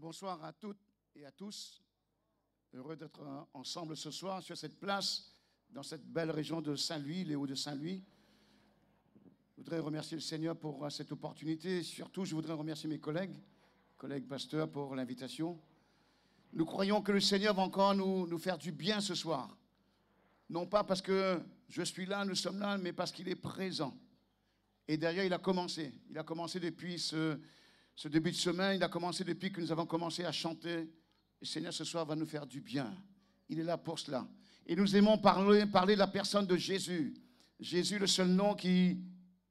Bonsoir à toutes et à tous. Heureux d'être ensemble ce soir sur cette place, dans cette belle région de Saint-Louis, les Hauts de Saint-Louis. Je voudrais remercier le Seigneur pour cette opportunité. Surtout, je voudrais remercier mes collègues pasteurs, pour l'invitation. Nous croyons que le Seigneur va encore nous faire du bien ce soir. Non pas parce que je suis là, nous sommes là, mais parce qu'il est présent. Et derrière, il a commencé. Il a commencé depuis ce début de semaine. Il a commencé depuis que nous avons commencé à chanter. Le Seigneur, ce soir, va nous faire du bien. Il est là pour cela. Et nous aimons parler de la personne de Jésus. Jésus, le seul nom qui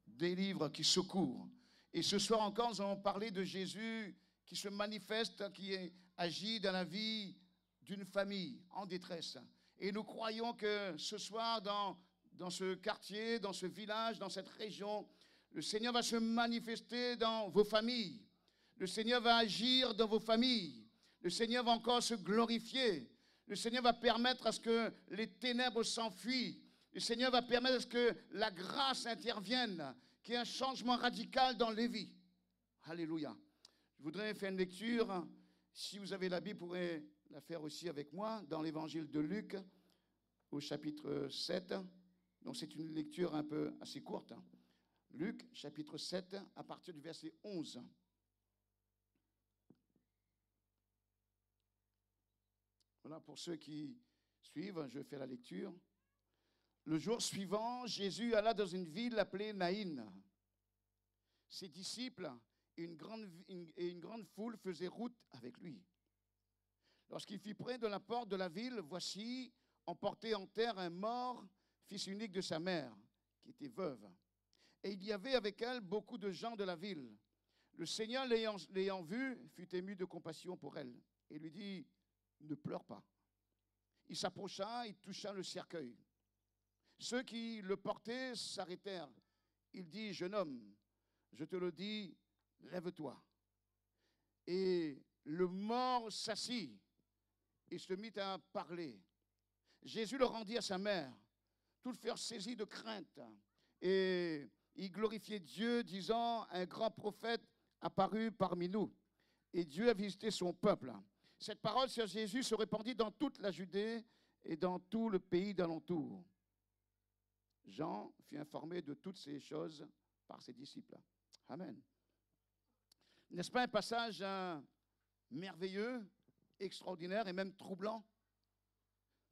délivre, qui secourt. Et ce soir encore, nous allons parler de Jésus qui se manifeste, qui agit dans la vie d'une famille en détresse. Et nous croyons que ce soir, dans ce quartier, dans ce village, dans cette région, le Seigneur va se manifester dans vos familles. Le Seigneur va agir dans vos familles. Le Seigneur va encore se glorifier. Le Seigneur va permettre à ce que les ténèbres s'enfuient. Le Seigneur va permettre à ce que la grâce intervienne, qu'il y ait un changement radical dans les vies. Alléluia. Je voudrais faire une lecture. Si vous avez la Bible, vous pourrez la faire aussi avec moi, dans l'évangile de Luc, au chapitre 7. Donc c'est une lecture un peu assez courte. Luc, chapitre 7, à partir du verset 11. Voilà, pour ceux qui suivent, je fais la lecture. Le jour suivant, Jésus alla dans une ville appelée Naïn. Ses disciples et une grande foule faisaient route avec lui. Lorsqu'il fut près de la porte de la ville, voici, emporté en terre un mort, fils unique de sa mère, qui était veuve. Et il y avait avec elle beaucoup de gens de la ville. Le Seigneur, l'ayant vue, fut ému de compassion pour elle et lui dit: ne pleure pas. Il s'approcha, il toucha le cercueil. Ceux qui le portaient s'arrêtèrent. Il dit: jeune homme, je te le dis, lève-toi. Et le mort s'assit et se mit à parler. Jésus le rendit à sa mère. Tous furent saisis de crainte et il glorifiait Dieu, disant: un grand prophète apparut parmi nous et Dieu a visité son peuple. Cette parole sur Jésus se répandit dans toute la Judée et dans tout le pays d'alentour. Jean fut informé de toutes ces choses par ses disciples. Amen. N'est-ce pas un passage merveilleux, extraordinaire et même troublant?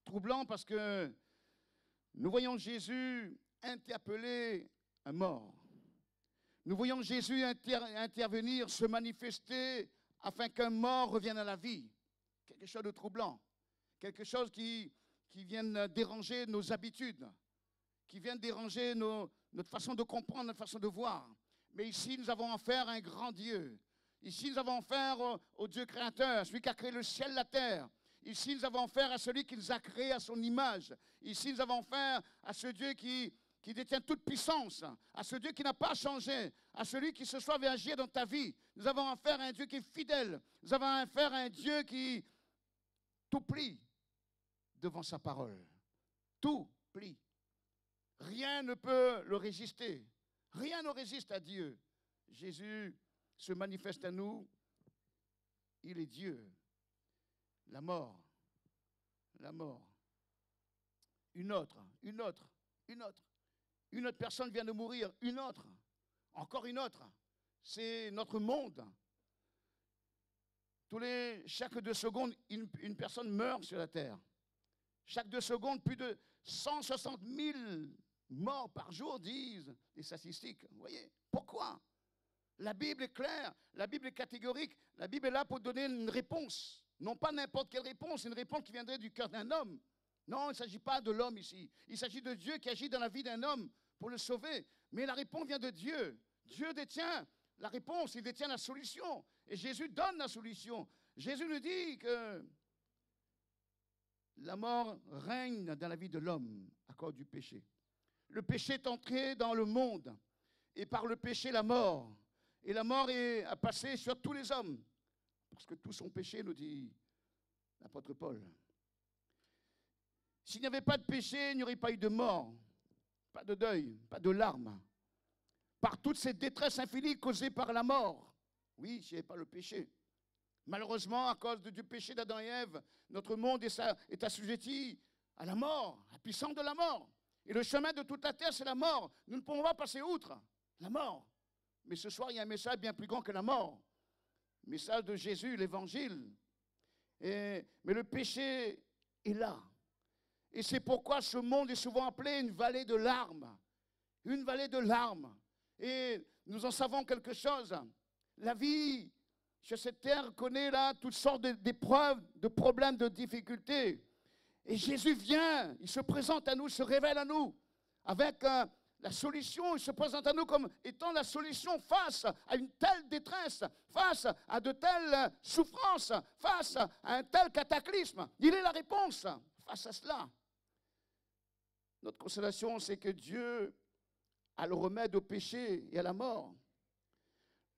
Troublant parce que nous voyons Jésus interpeller un mort. Nous voyons Jésus intervenir, se manifester afin qu'un mort revienne à la vie. Quelque chose de troublant, quelque chose qui vient déranger nos habitudes, qui vient déranger notre façon de comprendre, notre façon de voir. Mais ici, nous avons affaire à un grand Dieu. Ici, nous avons affaire au Dieu créateur, celui qui a créé le ciel et la terre. Ici, nous avons affaire à celui qui nous a créés à son image. Ici, nous avons affaire à ce Dieu qui détient toute puissance, à ce Dieu qui n'a pas changé, à celui qui ce soir vient agir dans ta vie. Nous avons affaire à un Dieu qui est fidèle. Nous avons affaire à un Dieu qui tout plie devant sa parole. Tout plie. Rien ne peut le résister. Rien ne résiste à Dieu. Jésus se manifeste à nous. Il est Dieu. La mort. Une autre personne vient de mourir. Encore une autre. C'est notre monde. Chaque 2 secondes, une personne meurt sur la terre. Chaque 2 secondes, plus de 160 000 morts par jour, disent les statistiques. Vous voyez? Pourquoi? La Bible est claire, la Bible est catégorique, la Bible est là pour donner une réponse. Non pas n'importe quelle réponse, une réponse qui viendrait du cœur d'un homme. Non, il ne s'agit pas de l'homme ici. Il s'agit de Dieu qui agit dans la vie d'un homme pour le sauver. Mais la réponse vient de Dieu. Dieu détient la réponse, il détient la solution. Et Jésus donne la solution. Jésus nous dit que la mort règne dans la vie de l'homme à cause du péché. Le péché est entré dans le monde. Et par le péché, la mort. Et la mort a passé sur tous les hommes. Parce que tous ont péché, nous dit l'apôtre Paul. S'il n'y avait pas de péché, il n'y aurait pas eu de mort, pas de deuil, pas de larmes. Par toutes ces détresses infinies causées par la mort. Oui, s'il n'y avait pas le péché. Malheureusement, à cause du péché d'Adam et Ève, notre monde est assujetti à la mort, à la puissance de la mort. Et le chemin de toute la terre, c'est la mort. Nous ne pouvons pas passer outre la mort. Mais ce soir, il y a un message bien plus grand que la mort. Le message de Jésus, l'évangile. Mais le péché est là. Et c'est pourquoi ce monde est souvent appelé une vallée de larmes. Une vallée de larmes. Et nous en savons quelque chose. La vie sur cette terre connaît là toutes sortes d'épreuves, de problèmes, de difficultés. Et Jésus vient, il se présente à nous, il se révèle à nous avec la solution. Il se présente à nous comme étant la solution face à une telle détresse, face à de telles souffrances, face à un tel cataclysme. Il est la réponse face à cela. Notre consolation, c'est que Dieu a le remède au péché et à la mort.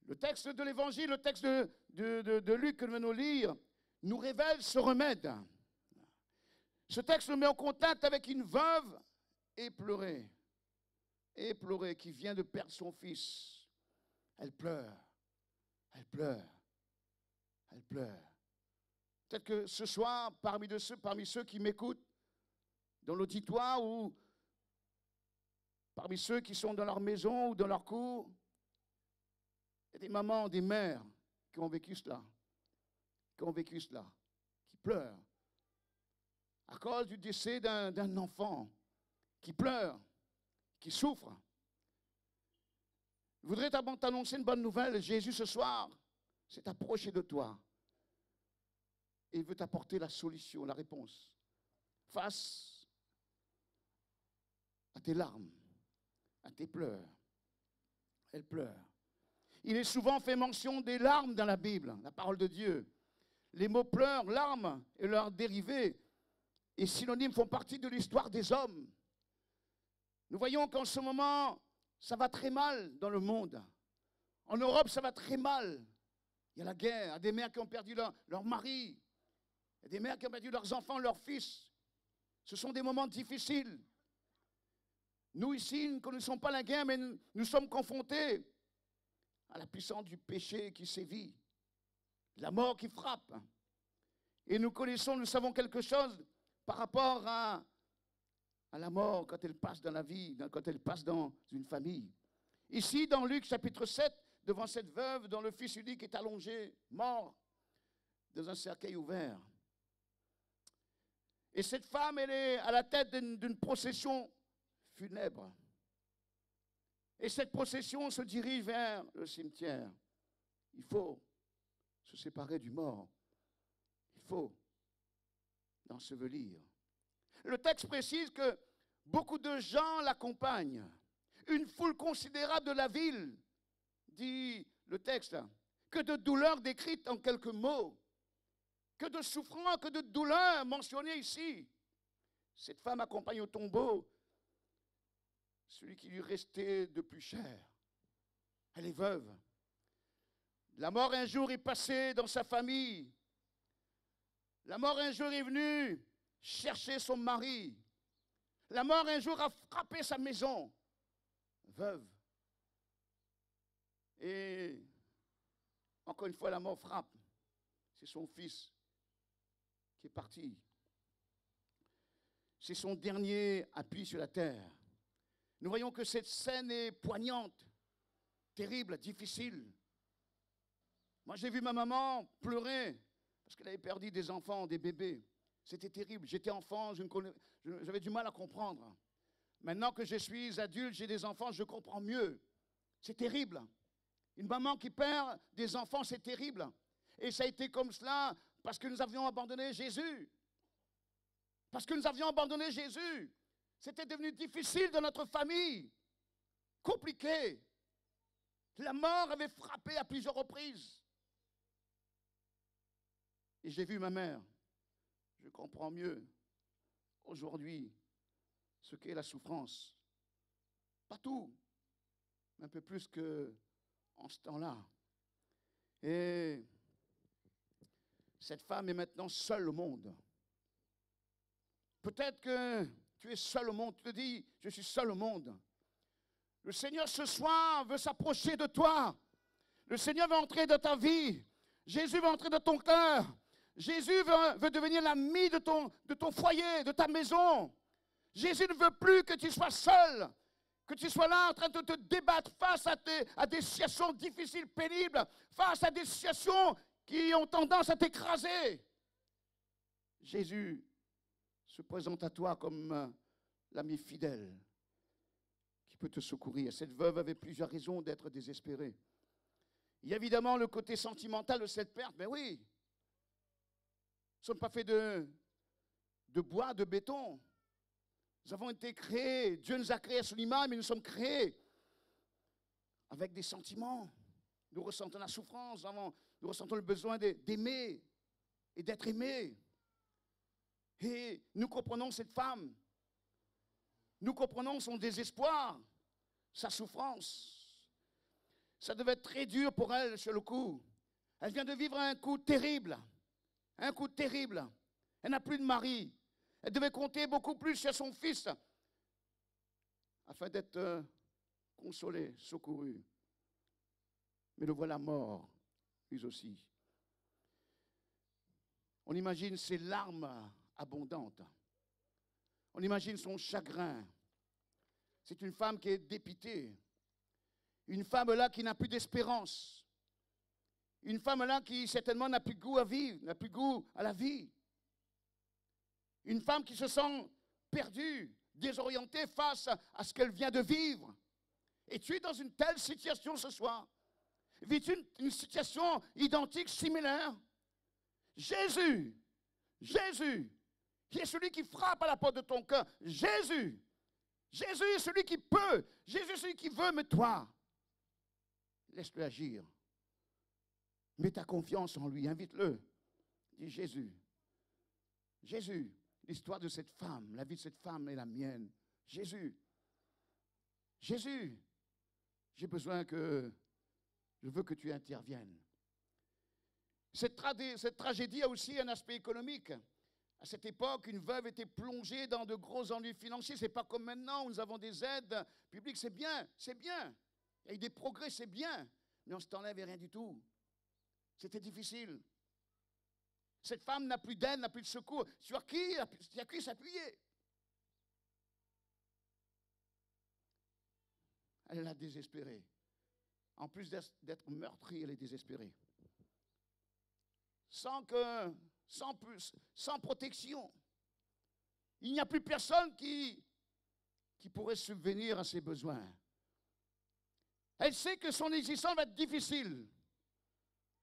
Le texte de l'Évangile, le texte de Luc que nous venons de lire, nous révèle ce remède. Ce texte nous met en contact avec une veuve éplorée, qui vient de perdre son fils. Elle pleure, elle pleure, elle pleure. Peut-être que ce soir, parmi ceux qui m'écoutent, dans l'auditoire ou parmi ceux qui sont dans leur maison ou dans leur cour, il y a des mamans, des mères qui ont vécu cela, qui pleurent à cause du décès d'un enfant, qui pleure, qui souffre. Je voudrais t'annoncer une bonne nouvelle. Jésus, ce soir, s'est approché de toi et il veut t'apporter la solution, la réponse face à tes larmes, à tes pleurs. Elle pleure. Il est souvent fait mention des larmes dans la Bible, la parole de Dieu. Les mots pleurs, larmes et leurs dérivés et synonymes font partie de l'histoire des hommes. Nous voyons qu'en ce moment, ça va très mal dans le monde. En Europe, ça va très mal. Il y a la guerre, il y a des mères qui ont perdu leur mari, il y a des mères qui ont perdu leurs enfants, leurs fils. Ce sont des moments difficiles. Nous ici, nous ne connaissons pas la guerre, mais nous sommes confrontés à la puissance du péché qui sévit, la mort qui frappe. Et nous savons quelque chose par rapport à la mort quand elle passe dans la vie, quand elle passe dans une famille. Ici, dans Luc chapitre 7, devant cette veuve dont le fils unique est allongé, mort, dans un cercueil ouvert. Et cette femme, elle est à la tête d'une procession funèbre. Et cette procession se dirige vers le cimetière. Il faut se séparer du mort. Il faut l'ensevelir. Le texte précise que beaucoup de gens l'accompagnent. Une foule considérable de la ville, dit le texte, que de douleurs décrites en quelques mots, que de souffrances, que de douleurs mentionnées ici. Cette femme accompagne au tombeau celui qui lui restait de plus cher. Elle est veuve. La mort un jour est passée dans sa famille. La mort un jour est venue chercher son mari. La mort un jour a frappé sa maison. Veuve. Et encore une fois, la mort frappe. C'est son fils qui est parti. C'est son dernier appui sur la terre. Nous voyons que cette scène est poignante, terrible, difficile. Moi, j'ai vu ma maman pleurer parce qu'elle avait perdu des enfants, des bébés. C'était terrible. J'étais enfant, j'avais du mal à comprendre. Maintenant que je suis adulte, j'ai des enfants, je comprends mieux. C'est terrible. Une maman qui perd des enfants, c'est terrible. Et ça a été comme cela parce que nous avions abandonné Jésus. Parce que nous avions abandonné Jésus. C'était devenu difficile dans notre famille, compliqué. La mort avait frappé à plusieurs reprises. Et j'ai vu ma mère. Je comprends mieux aujourd'hui ce qu'est la souffrance. Pas tout, mais un peu plus qu'en ce temps-là. Et cette femme est maintenant seule au monde. Peut-être que tu es seul au monde. Tu te dis, je suis seul au monde. Le Seigneur ce soir veut s'approcher de toi. Le Seigneur veut entrer dans ta vie. Jésus veut entrer dans ton cœur. Jésus veut devenir l'ami de ton foyer, de ta maison. Jésus ne veut plus que tu sois seul, que tu sois là en train de te débattre face à des situations difficiles, pénibles, face à des situations qui ont tendance à t'écraser. Jésus se présente à toi comme l'ami fidèle qui peut te secourir. Cette veuve avait plusieurs raisons d'être désespérée. Il y a évidemment le côté sentimental de cette perte, mais oui, nous ne sommes pas faits de bois, de béton. Nous avons été créés, Dieu nous a créés à son image, mais nous sommes créés avec des sentiments. Nous ressentons la souffrance, nous ressentons le besoin d'aimer et d'être aimés. Et nous comprenons cette femme. Nous comprenons son désespoir, sa souffrance. Ça devait être très dur pour elle sur le coup. Elle vient de vivre un coup terrible. Un coup terrible. Elle n'a plus de mari. Elle devait compter beaucoup plus sur son fils afin d'être consolée, secourue. Mais le voilà mort, lui aussi. On imagine ses larmes abondantes. On imagine son chagrin. C'est une femme qui est dépitée. Une femme là qui n'a plus d'espérance. Une femme là qui certainement n'a plus goût à vivre, n'a plus goût à la vie. Une femme qui se sent perdue, désorientée face à ce qu'elle vient de vivre. Et tu es dans une telle situation ce soir. Vis-tu une situation identique, similaire? Jésus, qui est celui qui frappe à la porte de ton cœur. Jésus est celui qui peut. Jésus est celui qui veut, mais toi, laisse-le agir. Mets ta confiance en lui, invite-le. Dis Jésus, l'histoire de cette femme, la vie de cette femme est la mienne. Jésus, j'ai besoin je veux que tu interviennes. Cette tragédie a aussi un aspect économique. À cette époque, une veuve était plongée dans de gros ennuis financiers. Ce n'est pas comme maintenant où nous avons des aides publiques. C'est bien. Il y a eu des progrès, c'est bien. Mais en ce temps-là, il n'y avait rien du tout. C'était difficile. Cette femme n'a plus d'aide, n'a plus de secours. Sur qui s'appuyer? Elle est désespérée. En plus d'être meurtrie, elle est désespérée. Sans protection. Il n'y a plus personne qui pourrait subvenir à ses besoins. Elle sait que son existence va être difficile.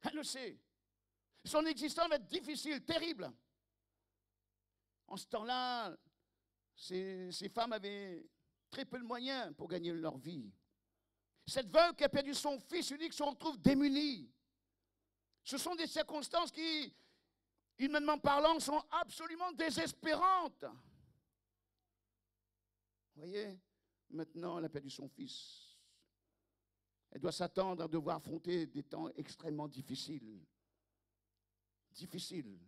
Elle le sait. Son existence va être difficile, terrible. En ce temps-là, ces femmes avaient très peu de moyens pour gagner leur vie. Cette veuve qui a perdu son fils unique se retrouve démunie. Ce sont des circonstances qui, humainement parlant, sont absolument désespérantes. Vous voyez, maintenant, elle a perdu son fils. Elle doit s'attendre à devoir affronter des temps extrêmement difficiles. Difficiles.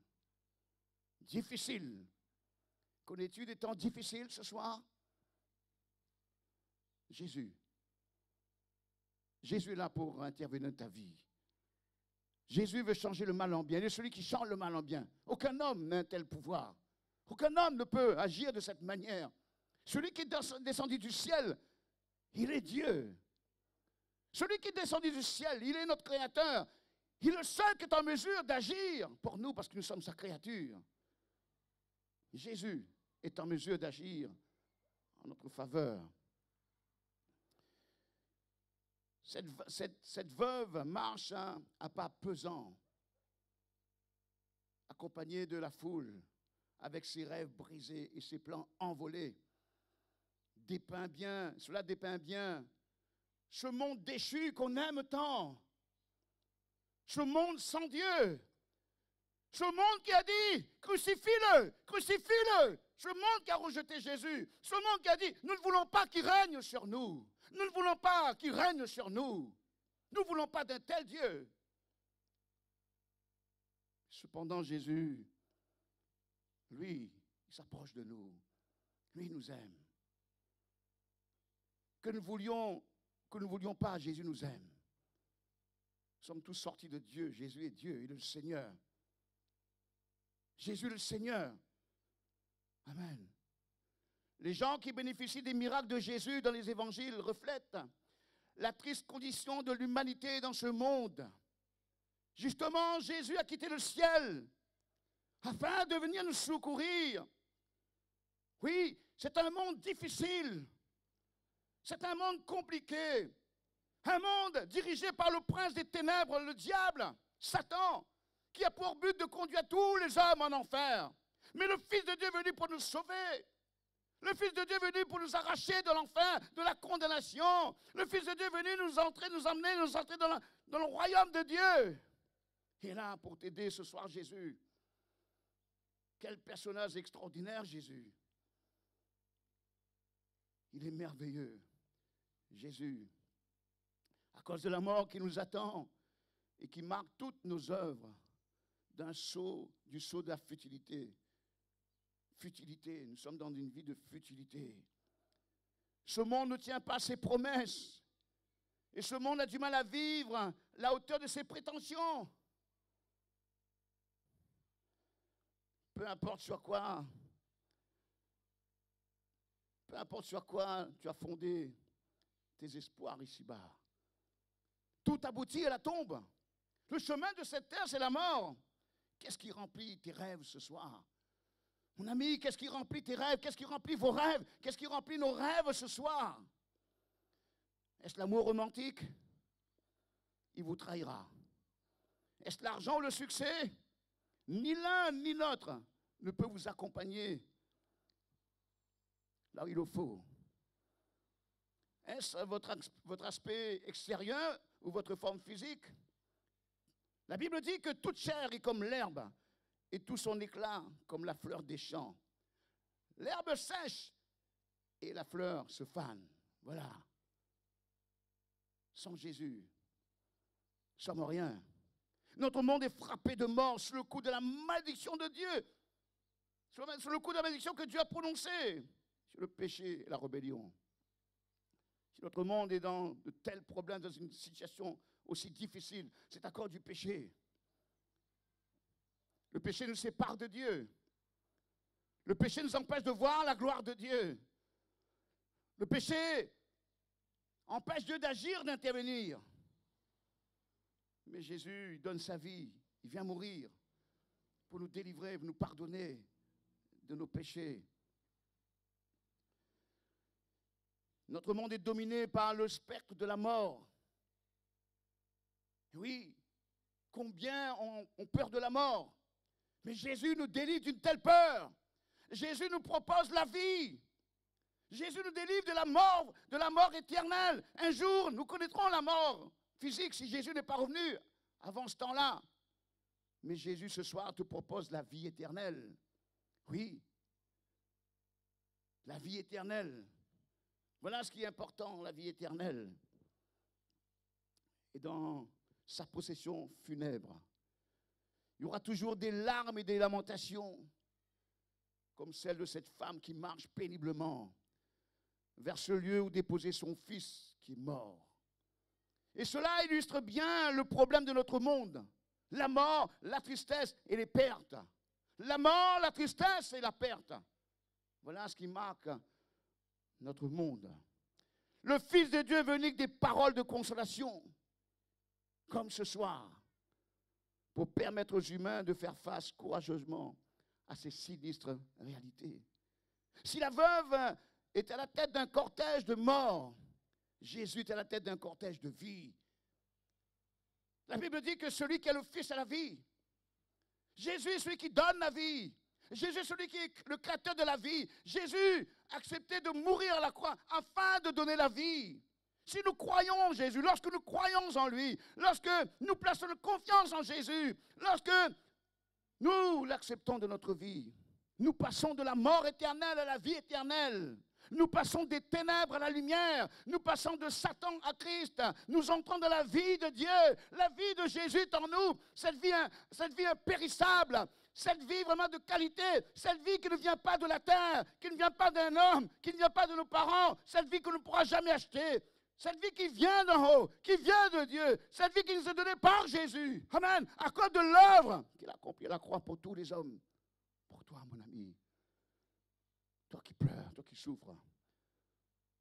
Connais-tu des temps difficiles ce soir? Jésus est là pour intervenir dans ta vie. Jésus veut changer le mal en bien. Il est celui qui change le mal en bien. Aucun homme n'a un tel pouvoir. Aucun homme ne peut agir de cette manière. Celui qui est descendu du ciel, il est Dieu. Celui qui est descendu du ciel, il est notre Créateur. Il est le seul qui est en mesure d'agir pour nous parce que nous sommes sa créature. Jésus est en mesure d'agir en notre faveur. Cette veuve marche à pas pesants, accompagnée de la foule, avec ses rêves brisés et ses plans envolés. Cela dépeint bien ce monde déchu qu'on aime tant. Ce monde sans Dieu. Ce monde qui a dit, crucifie-le. Ce monde qui a rejeté Jésus. Ce monde qui a dit, nous ne voulons pas qu'il règne sur nous. Nous ne voulons pas qu'il règne sur nous. Nous ne voulons pas d'un tel Dieu. Cependant, Jésus, lui, il s'approche de nous. Lui, il nous aime. Que nous voulions pas, Jésus nous aime. Nous sommes tous sortis de Dieu. Jésus est Dieu, il est le Seigneur. Jésus est le Seigneur. Amen. Les gens qui bénéficient des miracles de Jésus dans les évangiles reflètent la triste condition de l'humanité dans ce monde. Justement, Jésus a quitté le ciel afin de venir nous secourir. Oui, c'est un monde difficile. C'est un monde compliqué. Un monde dirigé par le prince des ténèbres, le diable, Satan, qui a pour but de conduire tous les hommes en enfer. Mais le Fils de Dieu est venu pour nous sauver. Le Fils de Dieu est venu pour nous arracher de l'enfer, de la condamnation. Le Fils de Dieu est venu nous entrer dans le royaume de Dieu. Il est là pour t'aider ce soir, Jésus. Quel personnage extraordinaire, Jésus. Il est merveilleux, Jésus. À cause de la mort qui nous attend et qui marque toutes nos œuvres du sceau de la futilité. Futilité, nous sommes dans une vie de futilité. Ce monde ne tient pas ses promesses. Et ce monde a du mal à vivre la hauteur de ses prétentions. Peu importe sur quoi tu as fondé tes espoirs ici-bas. Tout aboutit à la tombe. Le chemin de cette terre, c'est la mort. Qu'est-ce qui remplit tes rêves ce soir? Mon ami, qu'est-ce qui remplit tes rêves? Qu'est-ce qui remplit vos rêves? Qu'est-ce qui remplit nos rêves ce soir? Est-ce l'amour romantique? Il vous trahira. Est-ce l'argent ou le succès? Ni l'un ni l'autre ne peut vous accompagner là où il le faut. Est-ce votre aspect extérieur ou votre forme physique? La Bible dit que toute chair est comme l'herbe et tout son éclat comme la fleur des champs. L'herbe sèche et la fleur se fane. Voilà. Sans Jésus, nous sommes rien. Notre monde est frappé de mort sous le coup de la malédiction de Dieu. Sous le coup de la malédiction que Dieu a prononcée sur le péché et la rébellion. Si notre monde est dans de tels problèmes, dans une situation aussi difficile, c'est à cause du péché. Le péché nous sépare de Dieu. Le péché nous empêche de voir la gloire de Dieu. Le péché empêche Dieu d'agir, d'intervenir. Mais Jésus, il donne sa vie. Il vient mourir pour nous délivrer, pour nous pardonner de nos péchés. Notre monde est dominé par le spectre de la mort. Oui, combien ont peur de la mort? Mais Jésus nous délivre d'une telle peur. Jésus nous propose la vie. Jésus nous délivre de la mort éternelle. Un jour, nous connaîtrons la mort physique si Jésus n'est pas revenu avant ce temps-là. Mais Jésus, ce soir, te propose la vie éternelle. Oui, la vie éternelle. Voilà ce qui est important, la vie éternelle. Et dans sa possession funèbre, il y aura toujours des larmes et des lamentations, comme celle de cette femme qui marche péniblement vers ce lieu où déposer son fils qui est mort. Et cela illustre bien le problème de notre monde. La mort, la tristesse et les pertes. La mort, la tristesse et la perte. Voilà ce qui marque notre monde. Le Fils de Dieu est venu avec des paroles de consolation, comme ce soir, pour permettre aux humains de faire face courageusement à ces sinistres réalités. Si la veuve est à la tête d'un cortège de mort, Jésus est à la tête d'un cortège de vie. La Bible dit que celui qui a le Fils a la vie. Jésus est celui qui donne la vie. Jésus est celui qui est le créateur de la vie. Jésus a accepté de mourir à la croix afin de donner la vie. Si nous croyons en Jésus, lorsque nous croyons en lui, lorsque nous plaçons notre confiance en Jésus, lorsque nous l'acceptons de notre vie, nous passons de la mort éternelle à la vie éternelle. Nous passons des ténèbres à la lumière. Nous passons de Satan à Christ. Nous entrons dans la vie de Dieu. La vie de Jésus est en nous. Cette vie impérissable. Cette vie vraiment de qualité. Cette vie qui ne vient pas de la terre. Qui ne vient pas d'un homme. Qui ne vient pas de nos parents. Cette vie que l'on ne pourra jamais acheter. Cette vie qui vient d'en haut, qui vient de Dieu, cette vie qui nous est donnée par Jésus. Amen. À cause de l'œuvre qu'il a accomplie à la croix pour tous les hommes. Pour toi, mon ami. Toi qui pleures, toi qui souffres.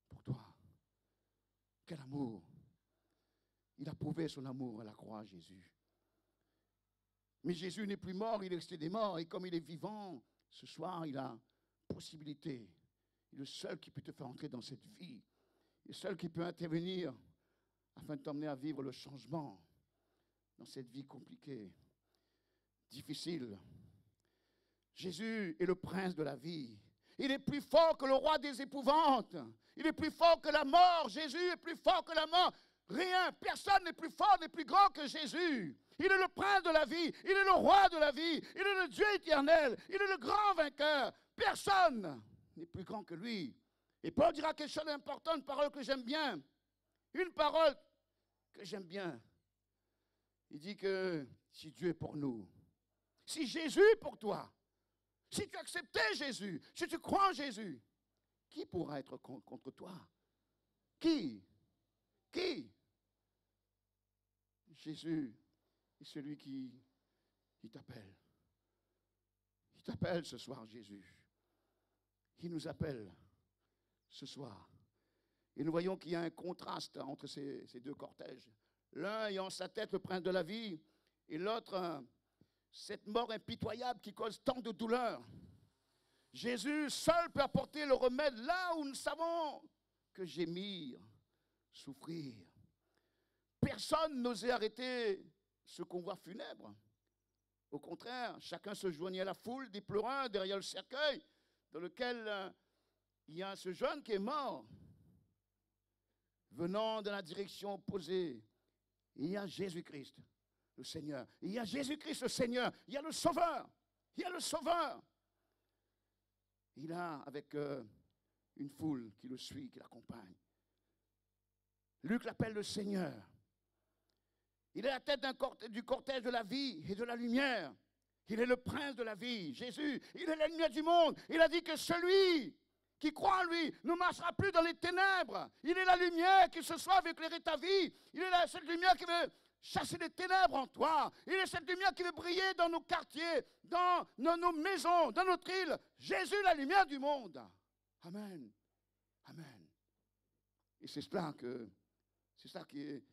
Pour toi. Quel amour. Il a prouvé son amour à la croix, Jésus. Mais Jésus n'est plus mort, il est resté des morts. Et comme il est vivant, ce soir, il a possibilité. Il est le seul qui peut te faire entrer dans cette vie. Il est le seul qui peut intervenir afin de t'emmener à vivre le changement dans cette vie compliquée, difficile. Jésus est le prince de la vie. Il est plus fort que le roi des épouvantes. Il est plus fort que la mort. Jésus est plus fort que la mort. Rien, personne n'est plus fort, n'est plus grand que Jésus. Il est le prince de la vie. Il est le roi de la vie. Il est le Dieu éternel. Il est le grand vainqueur. Personne n'est plus grand que lui. Et Paul dira quelque chose d'important, une parole que j'aime bien. Une parole que j'aime bien. Il dit que si Dieu est pour nous, si Jésus est pour toi, si tu acceptais Jésus, si tu crois en Jésus, qui pourra être contre toi? Qui? Qui? Jésus est celui qui t'appelle. Il t'appelle ce soir, Jésus. Il nous appelle ce soir. Et nous voyons qu'il y a un contraste entre ces deux cortèges. L'un ayant en sa tête le prince de la vie, et l'autre, cette mort impitoyable qui cause tant de douleur. Jésus seul peut apporter le remède là où nous savons que gémir, souffrir. Personne n'osait arrêter ce convoi funèbre. Au contraire, chacun se joignait à la foule des pleureurs derrière le cercueil dans lequel il y a ce jeune qui est mort. Venant dans la direction opposée, il y a Jésus-Christ, le Seigneur. Il y a Jésus-Christ, le Seigneur. Il y a le Sauveur. Il y a le Sauveur. Il a avec une foule qui le suit, qui l'accompagne. Luc l'appelle le Seigneur. Il est à la tête du cortège de la vie et de la lumière. Il est le prince de la vie, Jésus. Il est la lumière du monde. Il a dit que celui qui croit en lui ne marchera plus dans les ténèbres. Il est la lumière qui ce soir veut éclairer ta vie. Il est cette lumière qui veut chasser les ténèbres en toi. Il est cette lumière qui veut briller dans nos quartiers, dans nos maisons, dans notre île. Jésus, la lumière du monde. Amen. Amen. Et c'est cela qui est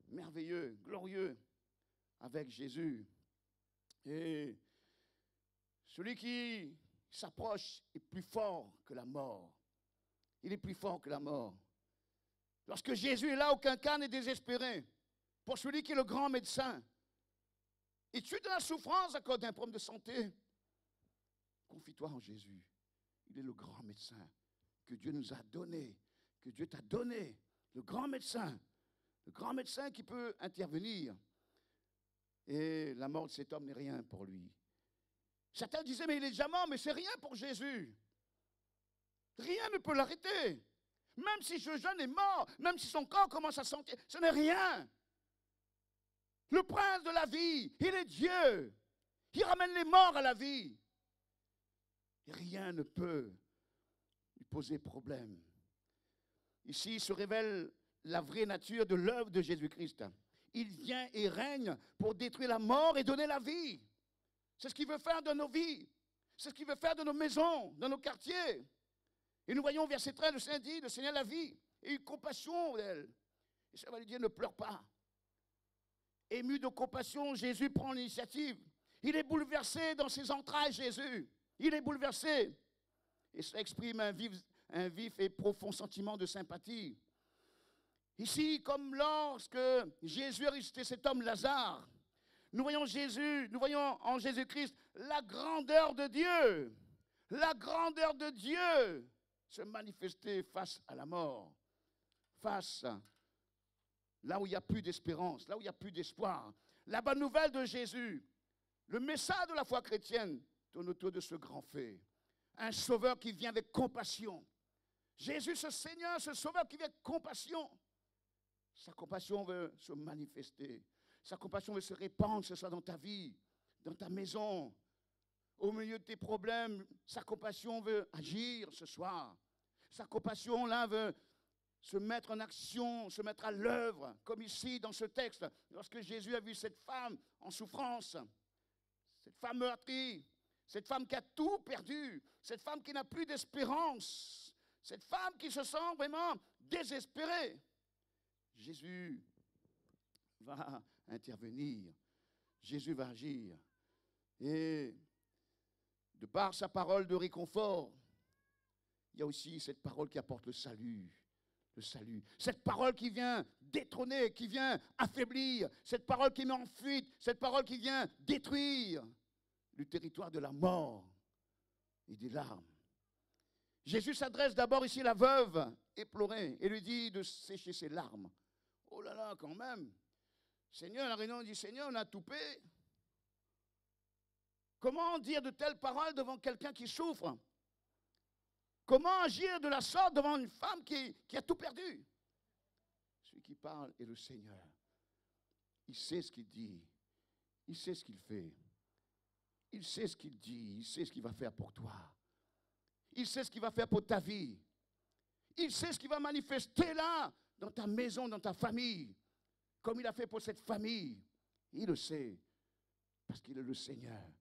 merveilleux, glorieux avec Jésus. Et celui qui s'approche est plus fort que la mort. Il est plus fort que la mort. Lorsque Jésus est là, aucun cas n'est désespéré. Pour celui qui est le grand médecin. Es-tu dans la souffrance à cause d'un problème de santé? Confie-toi en Jésus. Il est le grand médecin que Dieu nous a donné, que Dieu t'a donné. Le grand médecin qui peut intervenir. Et la mort de cet homme n'est rien pour lui. Certains disaient, mais il est déjà mort, mais c'est rien pour Jésus. Rien ne peut l'arrêter. Même si ce jeune est mort, même si son corps commence à sentir, ce n'est rien. Le prince de la vie, il est Dieu. Il ramène les morts à la vie. Et rien ne peut lui poser problème. Ici se révèle la vraie nature de l'œuvre de Jésus-Christ. Il vient et règne pour détruire la mort et donner la vie. C'est ce qu'il veut faire dans nos vies. C'est ce qu'il veut faire dans nos maisons, dans nos quartiers. Et nous voyons au verset 13, le Seigneur dit, le Seigneur la vie, et une compassion d'elle. Et ça va lui dire, ne pleure pas. Ému de compassion, Jésus prend l'initiative. Il est bouleversé dans ses entrailles, Jésus. Il est bouleversé. Et ça exprime un vif et profond sentiment de sympathie. Ici, comme lorsque Jésus a ressuscité cet homme Lazare, nous voyons en Jésus-Christ la grandeur de Dieu. La grandeur de Dieu se manifester face à la mort. Face là où il n'y a plus d'espérance, là où il n'y a plus d'espoir. La bonne nouvelle de Jésus, le message de la foi chrétienne tourne autour de ce grand fait. Un sauveur qui vient avec compassion. Jésus, ce Seigneur, ce sauveur qui vient avec compassion. Sa compassion veut se manifester. Sa compassion veut se répandre, ce soit dans ta vie, dans ta maison, au milieu de tes problèmes. Sa compassion veut agir ce soir. Sa compassion, là, veut se mettre en action, se mettre à l'œuvre, comme ici dans ce texte, lorsque Jésus a vu cette femme en souffrance, cette femme meurtrie, cette femme qui a tout perdu, cette femme qui n'a plus d'espérance, cette femme qui se sent vraiment désespérée. Jésus va intervenir, Jésus va agir. Et de par sa parole de réconfort, il y a aussi cette parole qui apporte le salut. Le salut. Cette parole qui vient détrôner, qui vient affaiblir, cette parole qui met en fuite, cette parole qui vient détruire le territoire de la mort et des larmes. Jésus s'adresse d'abord ici à la veuve éplorée et lui dit de sécher ses larmes. Oh là là, quand même. Seigneur, la réunion dit, Seigneur, on a tout payé. Comment dire de telles paroles devant quelqu'un qui souffre? Comment agir de la sorte devant une femme qui a tout perdu? Celui qui parle est le Seigneur. Il sait ce qu'il dit. Il sait ce qu'il fait. Il sait ce qu'il dit. Il sait ce qu'il va faire pour toi. Il sait ce qu'il va faire pour ta vie. Il sait ce qu'il va manifester là, dans ta maison, dans ta famille. Comme il a fait pour cette famille. Il le sait. Parce qu'il est le Seigneur.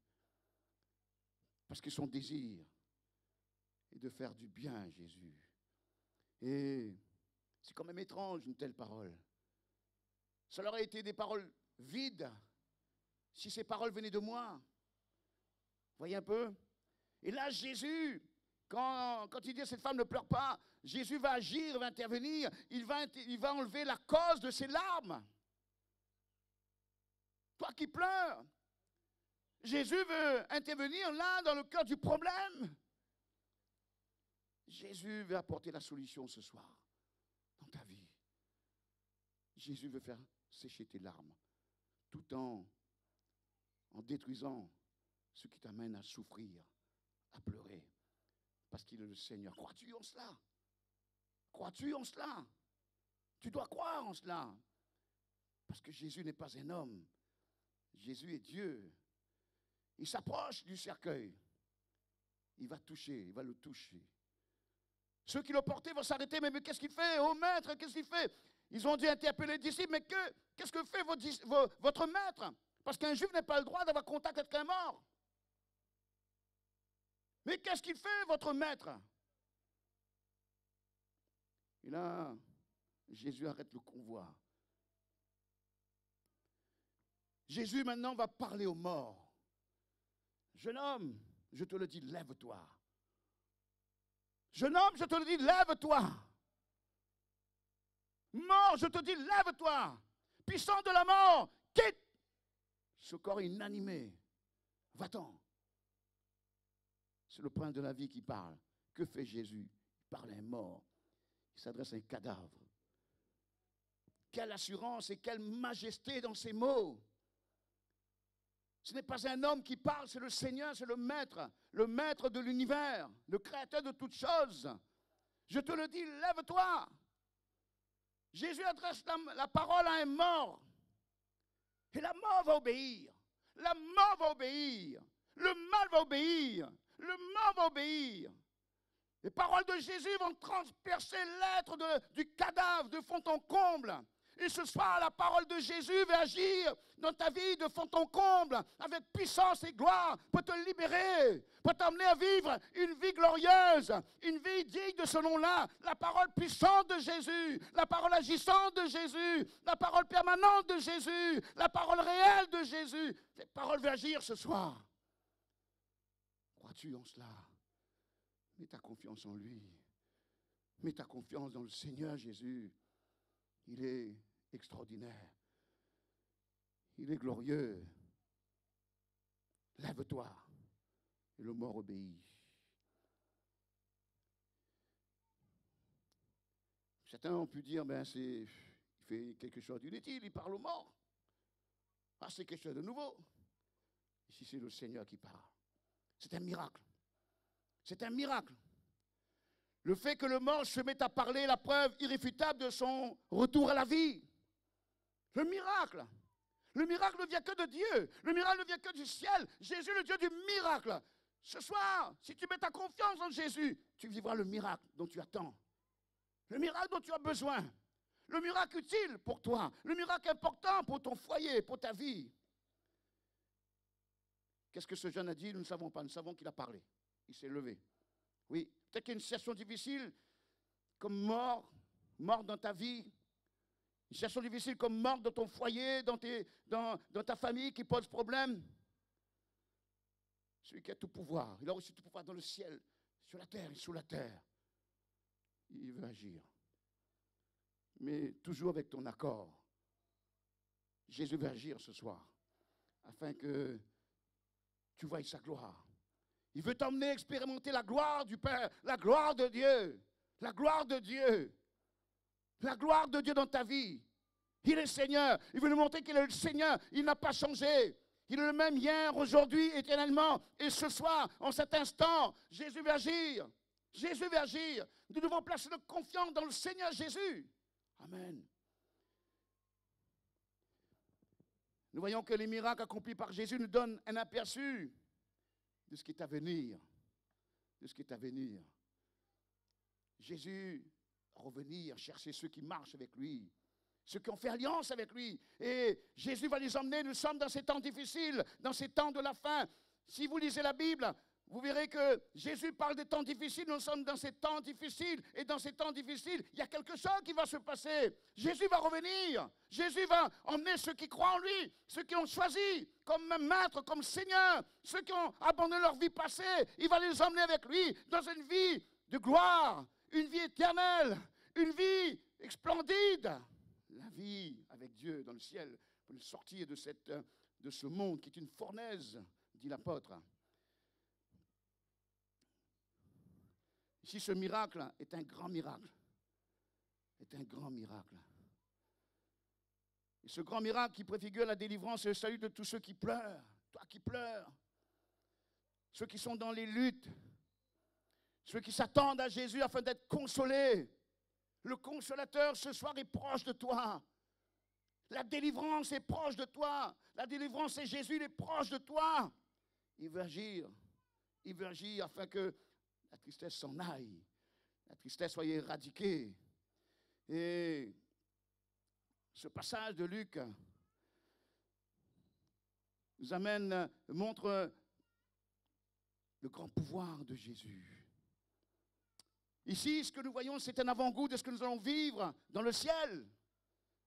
Parce que son désir est de faire du bien à Jésus. Et c'est quand même étrange une telle parole. Ça aurait été des paroles vides si ces paroles venaient de moi. Voyez un peu? Et là, Jésus, quand il dit à cette femme ne pleure pas, Jésus va agir, va intervenir, il va enlever la cause de ses larmes. Toi qui pleures, Jésus veut intervenir là dans le cœur du problème. Jésus veut apporter la solution ce soir dans ta vie. Jésus veut faire sécher tes larmes tout en détruisant ce qui t'amène à souffrir, à pleurer, parce qu'il est le Seigneur. Crois-tu en cela? Crois-tu en cela? Tu dois croire en cela. Parce que Jésus n'est pas un homme. Jésus est Dieu. Il s'approche du cercueil. Il va toucher, il va le toucher. Ceux qui l'ont porté vont s'arrêter. Mais qu'est-ce qu'il fait? Oh maître, qu'est-ce qu'il fait? Ils ont dû interpeller les disciples. Mais qu'est-ce que fait votre maître? Parce qu'un juif n'a pas le droit d'avoir contact avec un mort. Mais qu'est-ce qu'il fait, votre maître? Et là, Jésus arrête le convoi. Jésus maintenant va parler aux morts. Jeune homme, je te le dis, lève-toi. Jeune homme, je te le dis, lève-toi. Mort, je te dis, lève-toi. Puissant de la mort, quitte ce corps inanimé. Va-t'en. C'est le prince de la vie qui parle. Que fait Jésus? Il parle à un mort. Il s'adresse à un cadavre. Quelle assurance et quelle majesté dans ces mots. Ce n'est pas un homme qui parle, c'est le Seigneur, c'est le maître de l'univers, le créateur de toutes choses. Je te le dis, lève-toi. Jésus adresse la parole à un mort. Et la mort va obéir. La mort va obéir. Le mal va obéir. Le mal va obéir. Les paroles de Jésus vont transpercer l'être du cadavre de fond en comble. Et ce soir, la parole de Jésus va agir dans ta vie de fond en comble, avec puissance et gloire, pour te libérer, pour t'amener à vivre une vie glorieuse, une vie digne de ce nom-là. La parole puissante de Jésus, la parole agissante de Jésus, la parole permanente de Jésus, la parole réelle de Jésus. Cette parole va agir ce soir. Crois-tu en cela? Mets ta confiance en lui. Mets ta confiance dans le Seigneur Jésus. Il est extraordinaire. Il est glorieux. Lève-toi. Et le mort obéit. Certains ont pu dire, il fait quelque chose d'inutile, il parle aux morts. Ah, c'est quelque chose de nouveau. Ici, c'est le Seigneur qui parle. C'est un miracle. C'est un miracle. Le fait que le mort se mette à parler est la preuve irréfutable de son retour à la vie. Le miracle. Le miracle ne vient que de Dieu. Le miracle ne vient que du ciel. Jésus, le Dieu du miracle. Ce soir, si tu mets ta confiance en Jésus, tu vivras le miracle dont tu attends. Le miracle dont tu as besoin. Le miracle utile pour toi. Le miracle important pour ton foyer, pour ta vie. Qu'est-ce que ce jeune a dit? Nous ne savons pas. Nous savons qu'il a parlé. Il s'est levé. Oui, peut-être qu'il y a une situation difficile, comme mort dans ta vie. Une situation difficile comme mort dans ton foyer, dans ta famille qui pose problème. Celui qui a tout pouvoir, il a aussi tout pouvoir dans le ciel, sur la terre et sous la terre. Il veut agir. Mais toujours avec ton accord. Jésus veut agir ce soir, afin que tu voies sa gloire. Il veut t'emmener expérimenter la gloire du Père, la gloire de Dieu, la gloire de Dieu, la gloire de Dieu dans ta vie. Il est Seigneur. Il veut nous montrer qu'il est le Seigneur. Il n'a pas changé. Il est le même hier, aujourd'hui, éternellement. Et ce soir, en cet instant, Jésus veut agir. Jésus veut agir. Nous devons placer notre confiance dans le Seigneur Jésus. Amen. Nous voyons que les miracles accomplis par Jésus nous donnent un aperçu de ce qui est à venir. De ce qui est à venir. Jésus va revenir chercher ceux qui marchent avec lui, ceux qui ont fait alliance avec lui. Et Jésus va les emmener. Nous sommes dans ces temps difficiles, dans ces temps de la fin. Si vous lisez la Bible, vous verrez que Jésus parle des temps difficiles. Nous sommes dans ces temps difficiles. Et dans ces temps difficiles, il y a quelque chose qui va se passer. Jésus va revenir. Jésus va emmener ceux qui croient en lui, ceux qui ont choisi comme maître, comme Seigneur, ceux qui ont abandonné leur vie passée. Il va les emmener avec lui dans une vie de gloire, une vie éternelle, une vie splendide. La vie avec Dieu dans le ciel pour nous sortir de ce monde qui est une fournaise, dit l'apôtre. Ici, ce miracle est un grand miracle. Est un grand miracle. Et ce grand miracle qui préfigure la délivrance et le salut de tous ceux qui pleurent. Toi qui pleures. Ceux qui sont dans les luttes. Ceux qui s'attendent à Jésus afin d'être consolés. Le consolateur ce soir est proche de toi. La délivrance est proche de toi. La délivrance, c'est Jésus, il est proche de toi. Il veut agir. Il veut agir afin que la tristesse s'en aille. La tristesse soit éradiquée. Et ce passage de Luc nous montre le grand pouvoir de Jésus. Ici, ce que nous voyons, c'est un avant-goût de ce que nous allons vivre dans le ciel.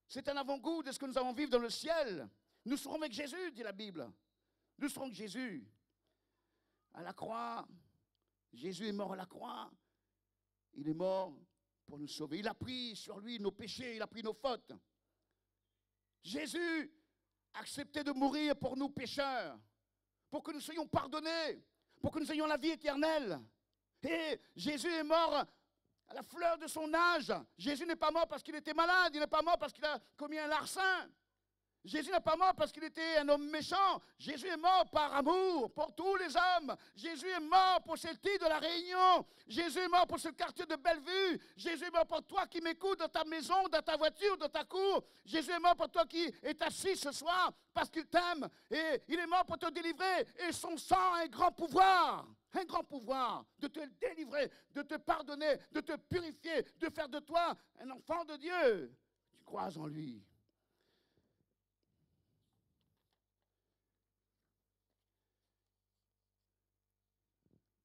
C'est un avant-goût de ce que nous allons vivre dans le ciel. Nous serons avec Jésus, dit la Bible. Nous serons avec Jésus. À la croix, Jésus est mort à la croix. Il est mort pour nous sauver. Il a pris sur lui nos péchés, il a pris nos fautes. Jésus a accepté de mourir pour nous pécheurs, pour que nous soyons pardonnés, pour que nous ayons la vie éternelle. Et Jésus est mort à la fleur de son âge. Jésus n'est pas mort parce qu'il était malade, il n'est pas mort parce qu'il a commis un larcin. Jésus n'est pas mort parce qu'il était un homme méchant. Jésus est mort par amour pour tous les hommes. Jésus est mort pour cette île de la Réunion. Jésus est mort pour ce quartier de Bellevue. Jésus est mort pour toi qui m'écoutes dans ta maison, dans ta voiture, dans ta cour. Jésus est mort pour toi qui es assis ce soir parce qu'il t'aime. Et il est mort pour te délivrer. Et son sang a un grand pouvoir de te délivrer, de te pardonner, de te purifier, de faire de toi un enfant de Dieu. Tu crois en lui.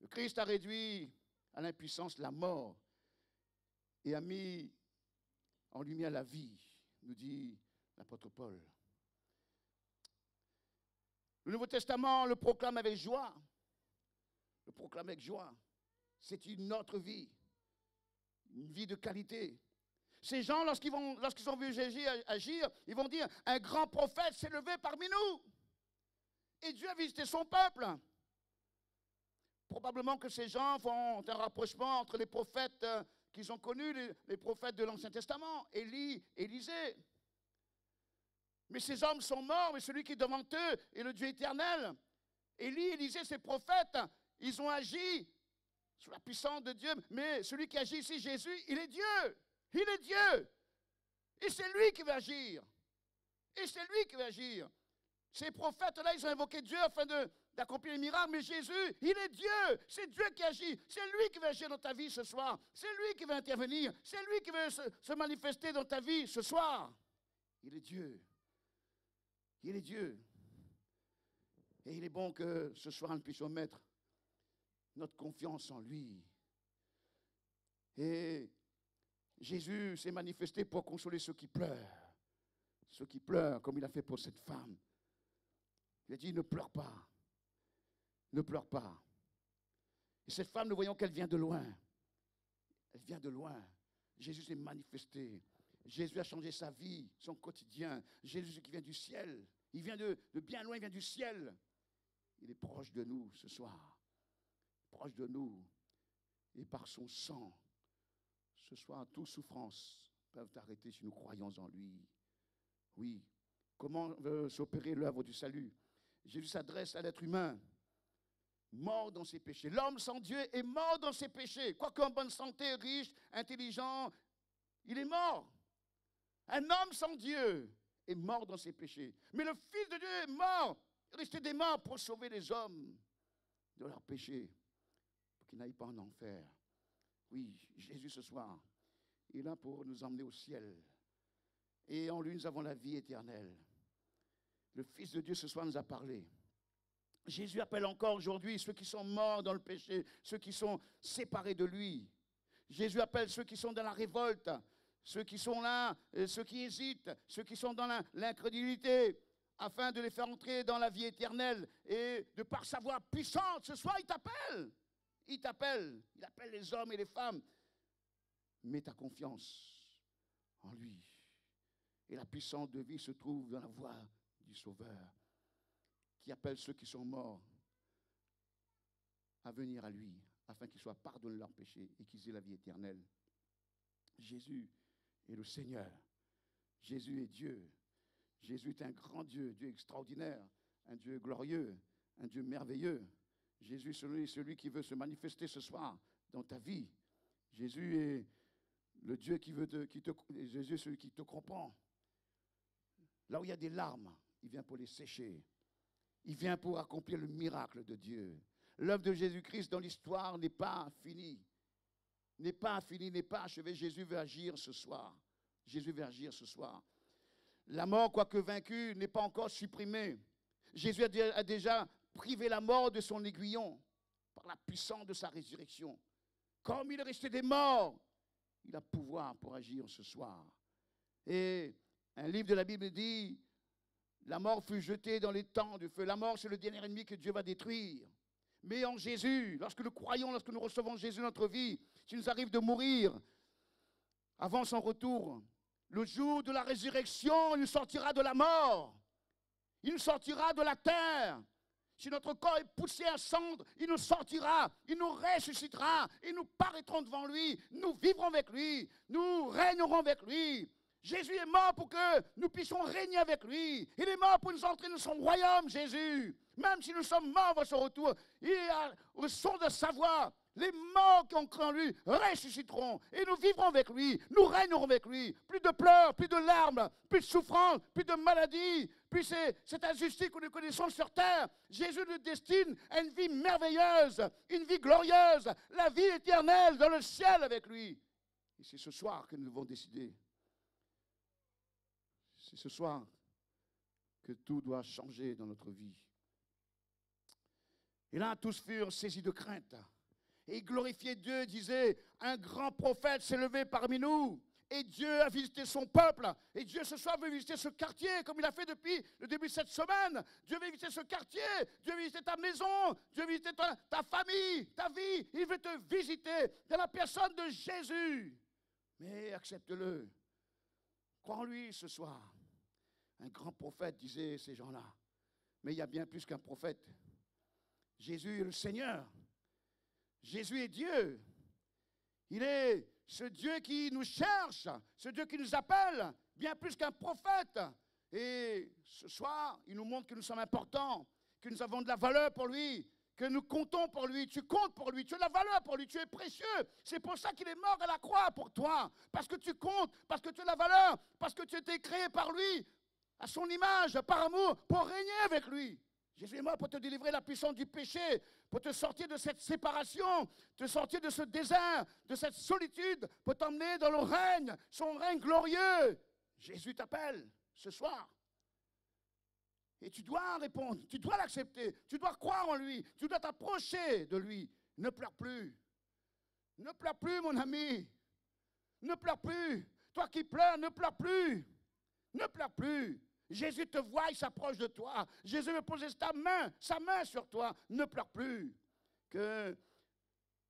Le Christ a réduit à l'impuissance la mort et a mis en lumière la vie, nous dit l'apôtre Paul. Le Nouveau Testament le proclame avec joie. Le proclame avec joie. C'est une autre vie, une vie de qualité. Ces gens, lorsqu'ils ont vu Jésus agir, ils vont dire, un grand prophète s'est levé parmi nous. Et Dieu a visité son peuple. Probablement que ces gens font un rapprochement entre les prophètes qu'ils ont connus, les prophètes de l'Ancien Testament, Élie, Élisée. Mais ces hommes sont morts, mais celui qui est devant eux est le Dieu éternel. Élie, Élisée, ces prophètes, ils ont agi sous la puissance de Dieu. Mais celui qui agit ici, Jésus, il est Dieu. Il est Dieu. Et c'est lui qui va agir. Et c'est lui qui va agir. Ces prophètes-là, ils ont invoqué Dieu afin d'accomplir les miracles, mais Jésus, il est Dieu. C'est Dieu qui agit. C'est lui qui va agir dans ta vie ce soir. C'est lui qui va intervenir. C'est lui qui va se manifester dans ta vie ce soir. Il est Dieu. Il est Dieu. Et il est bon que ce soir, nous puissions mettre notre confiance en lui. Et Jésus s'est manifesté pour consoler ceux qui pleurent. Ceux qui pleurent, comme il a fait pour cette femme. Il a dit, ne pleure pas. Ne pleure pas. Et cette femme, nous voyons qu'elle vient de loin. Elle vient de loin. Jésus s'est manifesté. Jésus a changé sa vie, son quotidien. Jésus qui vient du ciel. Il vient de bien loin, il vient du ciel. Il est proche de nous ce soir. Proche de nous. Et par son sang, ce soir, toutes souffrances peuvent arrêter si nous croyons en lui. Oui. Comment veut s'opérer l'œuvre du salut? Jésus s'adresse à l'être humain, mort dans ses péchés. L'homme sans Dieu est mort dans ses péchés. Quoique en bonne santé, riche, intelligent, il est mort. Un homme sans Dieu est mort dans ses péchés. Mais le Fils de Dieu est mort, resté des morts pour sauver les hommes de leurs péchés, pour qu'ils n'aillent pas en enfer. Oui, Jésus ce soir, il est là pour nous emmener au ciel. Et en lui, nous avons la vie éternelle. Le Fils de Dieu ce soir nous a parlé. Jésus appelle encore aujourd'hui ceux qui sont morts dans le péché, ceux qui sont séparés de lui. Jésus appelle ceux qui sont dans la révolte, ceux qui sont là, ceux qui hésitent, ceux qui sont dans l'incrédulité, afin de les faire entrer dans la vie éternelle. Et de par sa voix puissante, ce soir, il t'appelle. Il t'appelle. Il appelle les hommes et les femmes. Mets ta confiance en lui. Et la puissance de vie se trouve dans la voix du Sauveur, qui appelle ceux qui sont morts à venir à lui, afin qu'ils soient pardonnés de leurs péchés et qu'ils aient la vie éternelle. Jésus est le Seigneur. Jésus est Dieu. Jésus est un grand Dieu, Dieu extraordinaire, un Dieu glorieux, un Dieu merveilleux. Jésus est celui qui veut se manifester ce soir dans ta vie. Jésus est le Dieu Jésus est celui qui te comprend. Là où il y a des larmes, il vient pour les sécher. Il vient pour accomplir le miracle de Dieu. L'œuvre de Jésus-Christ dans l'histoire n'est pas finie. N'est pas finie, n'est pas achevée. Jésus veut agir ce soir. Jésus veut agir ce soir. La mort, quoique vaincue, n'est pas encore supprimée. Jésus a déjà privé la mort de son aiguillon par la puissance de sa résurrection. Comme il est resté des morts, il a pouvoir pour agir ce soir. Et un livre de la Bible dit, la mort fut jetée dans les temps du feu. La mort, c'est le dernier ennemi que Dieu va détruire. Mais en Jésus, lorsque nous croyons, lorsque nous recevons Jésus dans notre vie, s'il nous arrive de mourir avant son retour, le jour de la résurrection, il nous sortira de la mort. Il nous sortira de la terre. Si notre corps est poussé à cendre, il nous sortira, il nous ressuscitera, et nous paraîtrons devant lui, nous vivrons avec lui, nous régnerons avec lui. Jésus est mort pour que nous puissions régner avec lui. Il est mort pour nous entrer dans son royaume, Jésus. Même si nous sommes morts à son retour, il est au son de sa voix. Les morts qui ont cru en lui ressusciteront et nous vivrons avec lui, nous régnerons avec lui. Plus de pleurs, plus de larmes, plus de souffrances, plus de maladies, plus cette injustice que nous connaissons sur terre. Jésus nous destine à une vie merveilleuse, une vie glorieuse, la vie éternelle dans le ciel avec lui. Et c'est ce soir que nous devons décider. C'est ce soir que tout doit changer dans notre vie. Et là, tous furent saisis de crainte. Et glorifier Dieu, disait, un grand prophète s'est levé parmi nous. Et Dieu a visité son peuple. Et Dieu ce soir veut visiter ce quartier, comme il a fait depuis le début de cette semaine. Dieu veut visiter ce quartier. Dieu veut visiter ta maison. Dieu veut visiter ta famille, ta vie. Il veut te visiter dans la personne de Jésus. Mais accepte-le. Crois en lui ce soir. Un grand prophète, disaient ces gens-là. Mais il y a bien plus qu'un prophète. Jésus est le Seigneur. Jésus est Dieu. Il est ce Dieu qui nous cherche, ce Dieu qui nous appelle, bien plus qu'un prophète. Et ce soir, il nous montre que nous sommes importants, que nous avons de la valeur pour lui, que nous comptons pour lui. Tu comptes pour lui, tu as de la valeur pour lui, tu es précieux. C'est pour ça qu'il est mort à la croix pour toi, parce que tu comptes, parce que tu as de la valeur, parce que tu as été créé par lui, à son image, par amour, pour régner avec lui. Jésus est mort pour te délivrer de la puissance du péché, pour te sortir de cette séparation, te sortir de ce désert, de cette solitude, pour t'emmener dans le règne, son règne glorieux. Jésus t'appelle ce soir. Et tu dois répondre, tu dois l'accepter, tu dois croire en lui, tu dois t'approcher de lui. Ne pleure plus. Ne pleure plus, mon ami. Ne pleure plus. Toi qui pleures, ne pleure plus. Ne pleure plus. Jésus te voit, il s'approche de toi. Jésus veut poser sa main sur toi. Ne pleure plus. Que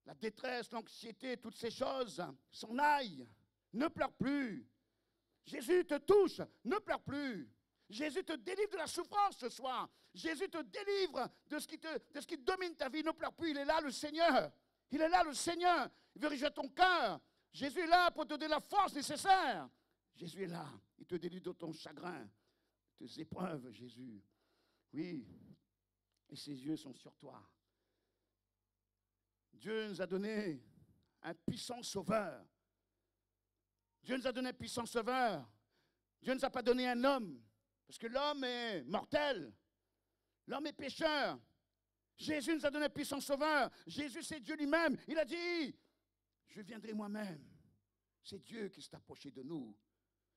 la détresse, l'anxiété, toutes ces choses s'en aillent. Ne pleure plus. Jésus te touche. Ne pleure plus. Jésus te délivre de la souffrance ce soir. Jésus te délivre de ce qui domine ta vie. Ne pleure plus. Il est là, le Seigneur. Il est là, le Seigneur. Il veut réjouir ton cœur. Jésus est là pour te donner la force nécessaire. Jésus est là. Il te délivre de ton chagrin, de tes épreuves, Jésus. Oui. Et ses yeux sont sur toi. Dieu nous a donné un puissant sauveur. Dieu nous a donné un puissant sauveur. Dieu ne nous a pas donné un homme. Parce que l'homme est mortel. L'homme est pécheur. Jésus nous a donné un puissant sauveur. Jésus, c'est Dieu lui-même. Il a dit, je viendrai moi-même. C'est Dieu qui s'est approché de nous.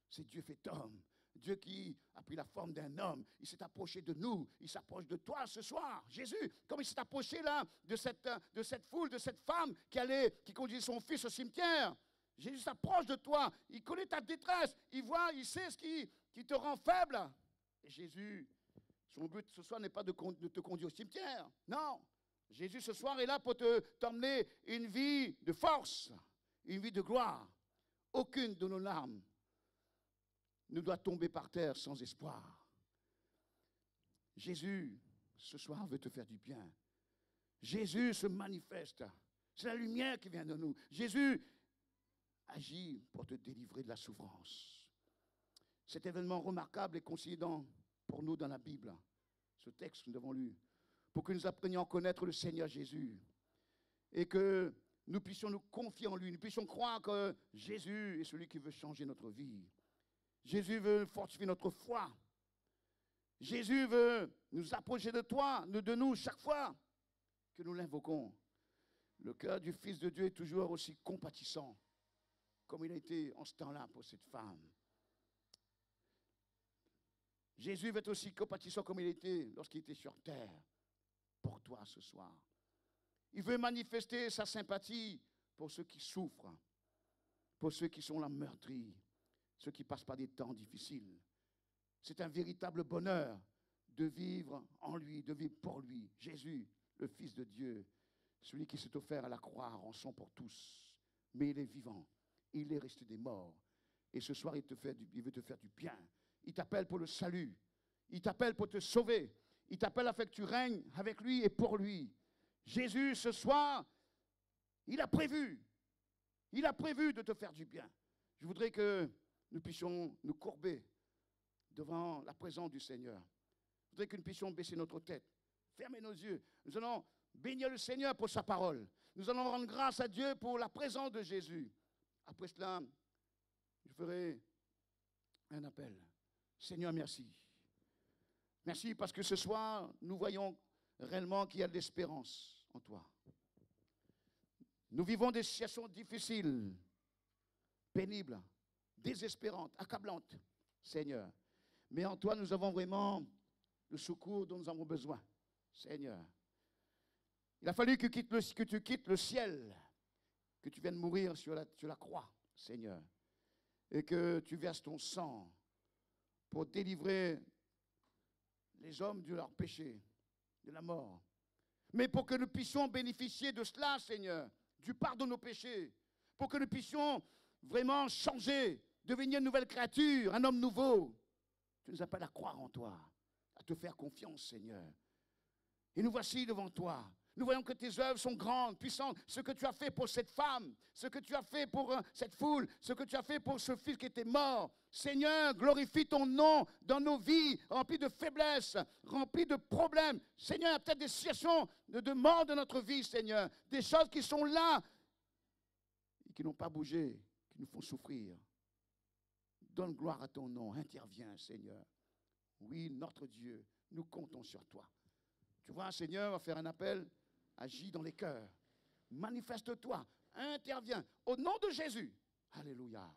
C'est Dieu fait homme. Dieu qui a pris la forme d'un homme. Il s'est approché de nous. Il s'approche de toi ce soir. Jésus, comme il s'est approché là de cette foule, de cette femme qui conduisait son fils au cimetière. Jésus s'approche de toi. Il connaît ta détresse. Il voit, il sait ce qui te rend faible. Et Jésus, son but ce soir n'est pas de te conduire au cimetière. Non. Jésus ce soir est là pour t'emmener une vie de force, une vie de gloire. Aucune de nos larmes ne doit tomber par terre sans espoir. Jésus, ce soir, veut te faire du bien. Jésus se manifeste. C'est la lumière qui vient de nous. Jésus agit pour te délivrer de la souffrance. Cet événement remarquable est considéré pour nous dans la Bible. Ce texte que nous avons lu. Pour que nous apprenions à connaître le Seigneur Jésus. Et que nous puissions nous confier en lui. Nous puissions croire que Jésus est celui qui veut changer notre vie. Jésus veut fortifier notre foi. Jésus veut nous approcher de nous chaque fois que nous l'invoquons. Le cœur du Fils de Dieu est toujours aussi compatissant comme il a été en ce temps-là pour cette femme. Jésus veut être aussi compatissant comme il était lorsqu'il était sur terre pour toi ce soir. Il veut manifester sa sympathie pour ceux qui souffrent, pour ceux qui sont là meurtris, ceux qui passent par des temps difficiles. C'est un véritable bonheur de vivre en lui, de vivre pour lui. Jésus, le Fils de Dieu, celui qui s'est offert à la croix, rançon pour tous. Mais il est vivant, il est resté des morts. Et ce soir, il veut te faire du bien. Il t'appelle pour le salut. Il t'appelle pour te sauver. Il t'appelle afin que tu règnes avec lui et pour lui. Jésus, ce soir, il a prévu de te faire du bien. Je voudrais que nous puissions nous courber devant la présence du Seigneur. Je voudrais que nous puissions baisser notre tête, fermer nos yeux. Nous allons bénir le Seigneur pour sa parole. Nous allons rendre grâce à Dieu pour la présence de Jésus. Après cela, je ferai un appel. Seigneur, merci. Merci parce que ce soir, nous voyons réellement qu'il y a de l'espérance en toi. Nous vivons des situations difficiles, pénibles, désespérantes, accablantes, Seigneur. Mais en toi, nous avons vraiment le secours dont nous avons besoin, Seigneur. Il a fallu que tu quittes le ciel, que tu viennes mourir sur la croix, Seigneur, et que tu verses ton sang pour délivrer les hommes de leur péché, de la mort. Mais pour que nous puissions bénéficier de cela, Seigneur, du pardon de nos péchés, pour que nous puissions vraiment changer, devenir une nouvelle créature, un homme nouveau. Tu nous appelles à croire en toi, à te faire confiance, Seigneur. Et nous voici devant toi. Nous voyons que tes œuvres sont grandes, puissantes. Ce que tu as fait pour cette femme, ce que tu as fait pour cette foule, ce que tu as fait pour ce fils qui était mort. Seigneur, glorifie ton nom dans nos vies, remplies de faiblesses, remplies de problèmes. Seigneur, il y a peut-être des situations de mort de notre vie, Seigneur. Des choses qui sont là et qui n'ont pas bougé, qui nous font souffrir. Donne gloire à ton nom, interviens, Seigneur. Oui, notre Dieu, nous comptons sur toi. Tu vois, Seigneur va faire un appel, agis dans les cœurs. Manifeste-toi, interviens, au nom de Jésus. Alléluia.